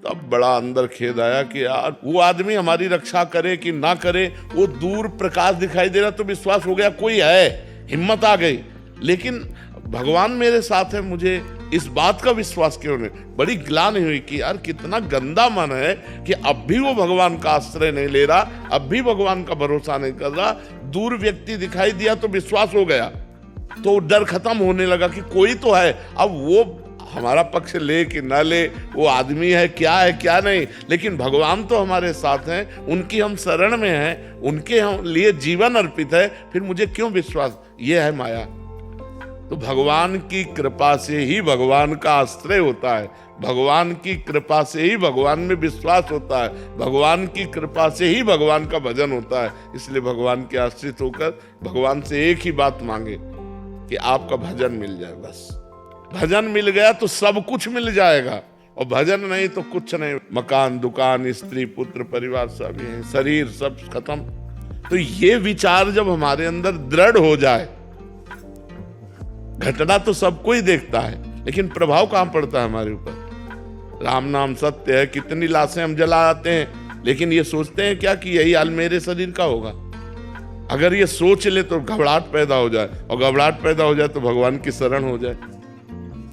तब बड़ा अंदर खेद आया कि यार वो आदमी हमारी रक्षा करे कि ना करे, वो दूर प्रकाश दिखाई दे रहा तो विश्वास हो गया कोई है, हिम्मत आ गई। लेकिन भगवान मेरे साथ है, मुझे इस बात का विश्वास क्यों नहीं? बड़ी ग्लानि हुई कि यार कितना गंदा मन है कि अब भी वो भगवान का आश्रय नहीं ले रहा, अब भी भगवान का भरोसा नहीं कर रहा। दूर व्यक्ति दिखाई दिया तो विश्वास हो गया, तो डर खत्म होने लगा कि कोई तो है। अब वो हमारा पक्ष ले कि ना ले, वो आदमी है क्या नहीं, लेकिन भगवान तो हमारे साथ हैं, उनकी हम शरण में हैं, उनके हम लिए जीवन अर्पित है, फिर मुझे क्यों विश्वास? ये है माया। तो भगवान की कृपा से ही भगवान का आश्रय होता है, भगवान की कृपा से ही भगवान में विश्वास होता है, भगवान की कृपा से ही भगवान का भजन होता है। इसलिए भगवान के आश्रित होकर भगवान से एक ही बात मांगे कि आपका भजन मिल जाए। बस भजन मिल गया तो सब कुछ मिल जाएगा, और भजन नहीं तो कुछ नहीं। मकान, दुकान, स्त्री, पुत्र, परिवार सब है, शरीर सब खत्म। तो ये विचार जब हमारे अंदर दृढ़ हो जाए, घटना तो सबको ही देखता है, लेकिन प्रभाव कहां पड़ता है हमारे ऊपर? राम नाम सत्य है, कितनी लाशें हम जला आते हैं, लेकिन ये सोचते हैं क्या कि यही हाल मेरे शरीर का होगा? अगर ये सोच ले तो घबराहट पैदा हो जाए, और घबराहट पैदा हो जाए तो भगवान की शरण हो जाए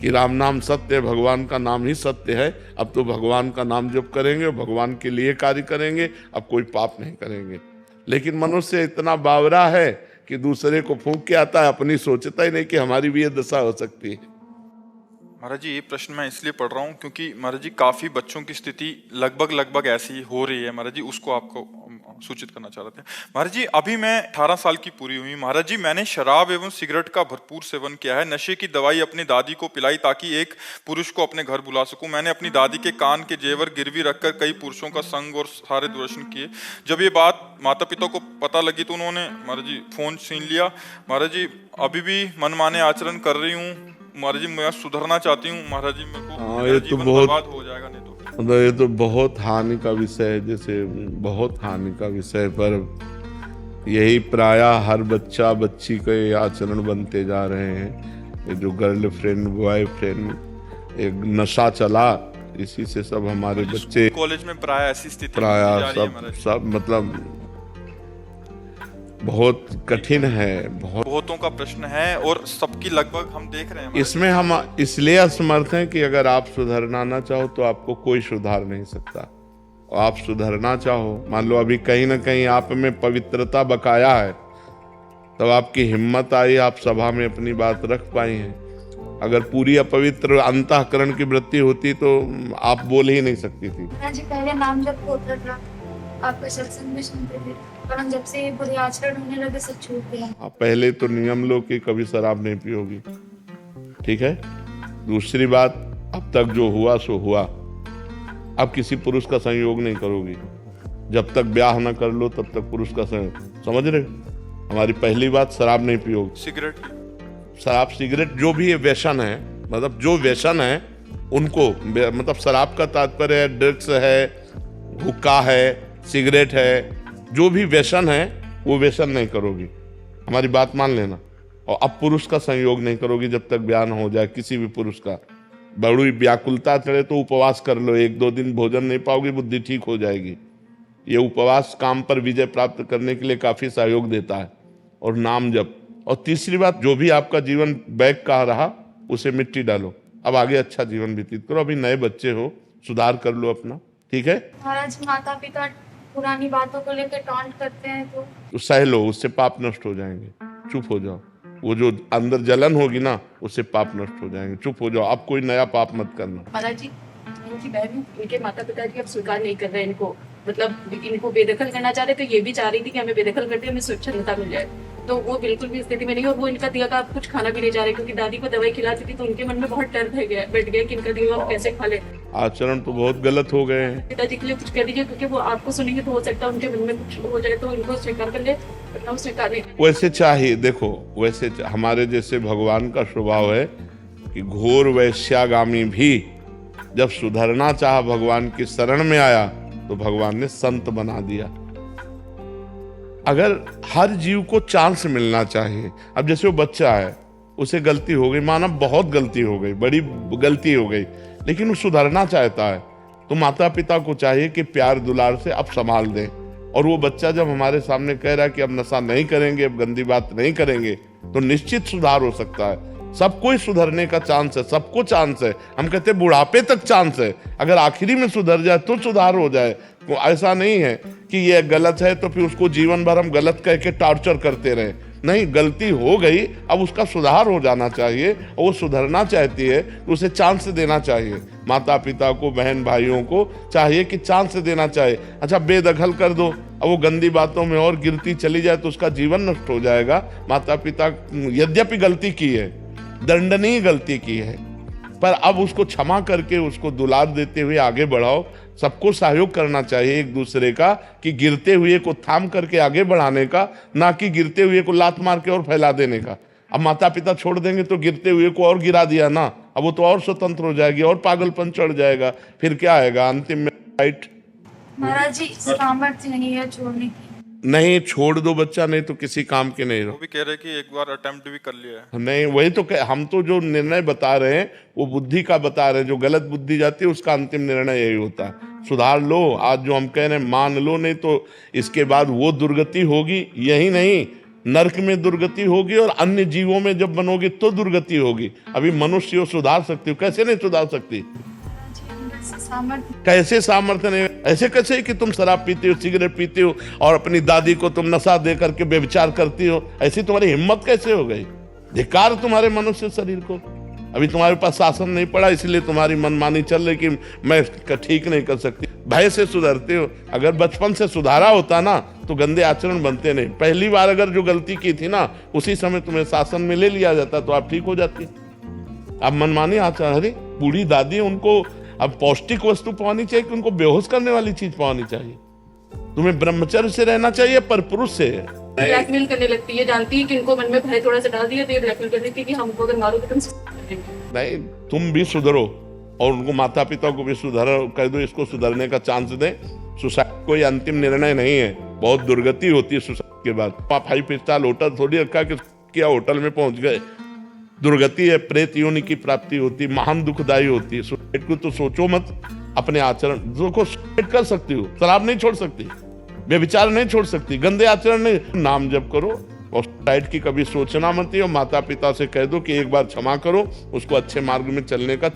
कि राम नाम सत्य है, भगवान का नाम ही सत्य है। अब तो भगवान का नाम जप करेंगे, भगवान के लिए कार्य करेंगे, अब कोई पाप नहीं करेंगे। लेकिन मनुष्य इतना बावरा है कि दूसरे को फूंक के आता है, अपनी सोचता ही नहीं कि हमारी भी ये दशा हो सकती है। महाराज जी, ये प्रश्न मैं इसलिए पढ़ रहा हूँ क्योंकि महाराज जी काफी बच्चों की स्थिति लगभग ऐसी हो रही है महाराज जी, उसको आपको सूचित करना चाह रहे थे। महाराज जी, अभी मैं 18 साल की पूरी हुई महाराज जी, मैंने शराब एवं सिगरेट का भरपूर सेवन किया है। नशे की दवाई अपनी दादी को पिलाई ताकि एक पुरुष को अपने घर बुला सकूं। मैंने अपनी दादी के कान के जेवर गिरवी रखकर कई पुरुषों का संग और सारे दूरदर्शन किए। जब ये बात माता पिता को पता लगी तो उन्होंने महाराज जी फोन छीन लिया। महाराज जी, अभी भी मनमाने आचरण कर रही हूँ महाराज जी, मैं सुधरना चाहती हूँ महाराज जी, मेरे को ये तो बहुत बर्बाद हो जाएगा नहीं तो। मतलब ये तो बहुत हानि का विषय है, जैसे बहुत हानि का विषय, पर यही प्रायः हर बच्चा बच्ची के आचरण बनते जा रहे हैं। ये जो गर्लफ्रेंड बॉयफ्रेंड एक नशा चला, इसी से सब हमारे बच्चे कॉलेज में प्रायः ऐसी स्थिति प्रायः सब मतलब बहुत कठिन है, बहुत। बहुतों का प्रश्न है और सबकी लगभग हम देख रहे हैं इसमें हम इसलिए असमर्थ हैं कि अगर आप सुधरना ना चाहो तो आपको कोई सुधार नहीं सकता। और आप सुधरना चाहो, मान लो अभी कहीं ना कहीं आप में पवित्रता बकाया है, तब आपकी हिम्मत आई, आप सभा में अपनी बात रख पाई हैं। अगर पूरी अपवित्र अंतःकरण की वृत्ति होती तो आप बोल ही नहीं सकती थी। जी पहले नाम जब होता था, आपका सत्संग में सुनते थे, पर जब से बुरे आचरण होने लगे सब छूट गया। आप पहले तो नियम लो कि कभी शराब नहीं पियोगी, ठीक है। दूसरी बात, अब तक जो हुआ सो हुआ, अब किसी पुरुष का संयोग नहीं करोगी। जब तक ब्याह न कर लो तब तक पुरुष का संयोग, समझ रहे हो। हमारी पहली बात, शराब नहीं पियोगी। सिगरेट, शराब सिगरेट जो भी ये व्यसन है, मतलब जो व्यसन है उनको, मतलब शराब का तात्पर्य है ड्रग्स है, हुक्का है, सिगरेट है, जो भी व्यसन है वो व्यसन नहीं करोगी। हमारी बात मान लेना। और अब पुरुष का संयोग नहीं करोगी जब तक ब्याह न हो जाए किसी भी पुरुष का। बड़ी व्याकुलता चढ़े तो उपवास कर लो, 1-2 दिन भोजन नहीं पाओगी, बुद्धि ठीक हो जाएगी। ये उपवास काम पर विजय प्राप्त करने के लिए काफी सहयोग देता है। और नाम जप। और तीसरी बात, जो भी आपका जीवन बैग का रहा उसे मिट्टी डालो, अब आगे अच्छा जीवन व्यतीत करो। अभी नए बच्चे हो, सुधार कर लो अपना, ठीक है। महाराज माता पिता पुरानी बातों को लेकर टॉन्ट करते हैं तो सह लो, उससे पाप नष्ट हो जाएंगे। चुप हो जाओ, वो जो अंदर जलन होगी ना उससे पाप नष्ट हो जाएंगे। चुप हो जाओ, अब कोई नया पाप मत करना। महाराज जी, इनकी बहन, इनके माता पिता जी अब स्वीकार नहीं कर रहे हैं इनको, मतलब इनको बेदखल करना चाह रहे थे। ये भी चाह रही थी कि हमें बेदखल करते हमें स्वच्छंदता मिल जाए, तो वो बिल्कुल भी स्थिति में नहीं। और वो इनका दिया का कुछ खाना भी नहीं चाह रहे, क्योंकि दादी को दवाई खिलाती थी तो उनके मन में बहुत डर बैठ गया कि इनका दिया हम कैसे खा ले। आचरण तो बहुत गलत हो गए हैं। पिताजी के लिए कुछ कह दीजिए, क्योंकि वो आपको सुनेंगे तो हो सकता है उनके मन में कुछ हो जाए, तो इनको स्वीकार कर ले, वरना वो स्वीकार नहीं। वैसे चाहिए, देखो वैसे हमारे जैसे भगवान का स्वभाव है कि घोर वैश्यागामी भी जब सुधरना चाहा, भगवान की शरण में आया तो भगवान ने संत बना दिया। अगर हर जीव को चांस मिलना चाहिए। अब जैसे वो बच्चा है, उसे गलती हो गई, माना बहुत गलती हो गई, बड़ी गलती हो गई, लेकिन वो सुधरना चाहता है, तो माता पिता को चाहिए कि प्यार दुलार से अब संभाल दें। और वो बच्चा जब हमारे सामने कह रहा है कि अब नशा नहीं करेंगे, अब गंदी बात नहीं करेंगे, तो निश्चित सुधार हो सकता है। सबको ही सुधरने का चांस है, सबको चांस है। हम कहते हैं बुढ़ापे तक चांस है, अगर आखिरी में सुधर जाए तो सुधार हो जाए। तो ऐसा नहीं है कि ये गलत है तो फिर उसको जीवन भर हम गलत कह के टॉर्चर करते रहे। नहीं, गलती हो गई, अब उसका सुधार हो जाना चाहिए, और वो सुधरना चाहती है तो उसे चांस देना चाहिए। माता पिता को, बहन भाइयों को चाहिए कि चांस देना चाहिए। अच्छा, बेदखल कर दो, अब वो गंदी बातों में और गिरती चली जाए तो उसका जीवन नष्ट हो जाएगा। माता पिता यद्यपि गलती की है, दंडनीय गलती की है, पर अब उसको क्षमा करके उसको दुलार देते हुए आगे बढ़ाओ। सबको सहयोग करना चाहिए एक दूसरे का, कि गिरते हुए को थाम करके आगे बढ़ाने का, ना कि गिरते हुए को लात मार के और फैला देने का। अब माता पिता छोड़ देंगे तो गिरते हुए को और गिरा दिया ना, अब वो तो और स्वतंत्र हो जाएगी और पागलपन चढ़ जाएगा, फिर क्या आएगा अंतिम में, राइट। महाराज जी सामर्थ्य नहीं है छोड़ने की। नहीं, छोड़ दो बच्चा, नहीं तो किसी काम के नहीं वो रहो। भी कह रहे कि एक बार अटेम्प्ट भी कर लिया है। नहीं, वही तो हम तो जो निर्णय बता रहे हैं वो बुद्धि का बता रहे हैं। जो गलत बुद्धि जाती है उसका अंतिम निर्णय यही होता है। सुधार लो, आज जो हम कह रहे हैं मान लो, नहीं तो इसके बाद वो दुर्गति होगी। यही नहीं, नरक में दुर्गति होगी और अन्य जीवों में जब बनोगी तो दुर्गति होगी। अभी मनुष्य हो सुधार सकती हो, कैसे नहीं सुधार सकती? कैसे सामर्थ्य नहीं? ऐसे कैसे कि तुम शराब पीती हो, सिगरेट पीती हो और अपनी दादी को तुम नशा दे करके व्यभिचार करती हो? ऐसी तुम्हारी हिम्मत कैसे हो गई? धिक्कार तुम्हारे मनुष्य शरीर को। अभी तुम्हारे पास शासन नहीं पड़ा, इसलिए तुम्हारी मनमानी चल रही कि मैं ठीक नहीं कर सकती। भय से सुधरते हो। अगर बचपन से सुधारा होता ना तो गंदे आचरण बनते नहीं। पहली बार अगर जो गलती की थी ना, उसी समय तुम्हें शासन में ले लिया जाता तो आप ठीक हो जाती। अब मनमानी आचरण, अरे बूढ़ी दादी, उनको अब पौष्टिक वस्तु पानी चाहिए कि उनको बेहोश करने वाली चीज पानी चाहिए? तुम्हें ब्रह्मचर्य से रहना चाहिए, पर पुरुष से। ब्लैकमेल करने लगती है, जानती है कि इनको मन में भय थोड़ा सा डाल दिया तो ये ब्लैकमेल कर देती है कि हमको अगर मारोगे तुम नहीं, तुम भी सुधरो और उनको, माता पिता को भी सुधारो, कह दो इसको सुधरने का चांस दें। सुसाइड कोई अंतिम निर्णय नहीं है, बहुत दुर्गति होती है सुसाइड के बाद। 5 स्टार होटल थोड़ी रखा कि क्या होटल में पहुंच गए, दुर्गति है, प्रेत योनि की प्राप्ति होती, महान दुखदायी होती है। सुसाइड को तो सोचो मत। अपने आचरण को सुसाइड कर सकती हो, शराब नहीं छोड़ सकती, व्यभिचार नहीं छोड़ सकती, गंदे आचरण नहीं, नाम जप करो और साइड की कभी सोचना मत, और माता पिता से कह दो कि एक बार क्षमा करो, उसको अच्छे मार्ग में चलने का